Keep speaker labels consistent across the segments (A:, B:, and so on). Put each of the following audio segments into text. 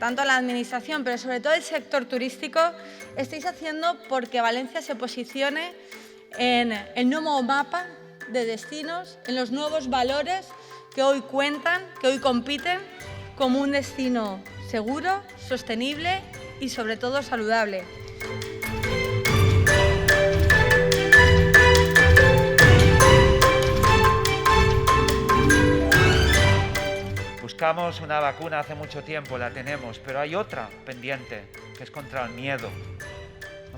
A: tanto la Administración, pero sobre todo el sector turístico, estáis haciendo porque Valencia se posicione en el nuevo mapa de destinos, en los nuevos valores que hoy cuentan, que hoy compiten como un destino seguro, sostenible y sobre todo saludable.
B: Buscamos una vacuna hace mucho tiempo, la tenemos, pero hay otra pendiente, que es contra el miedo.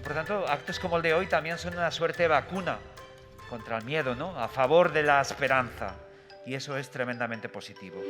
B: Por tanto, actos como el de hoy también son una suerte de vacuna contra el miedo, ¿no? A favor de la esperanza. Y eso es tremendamente positivo.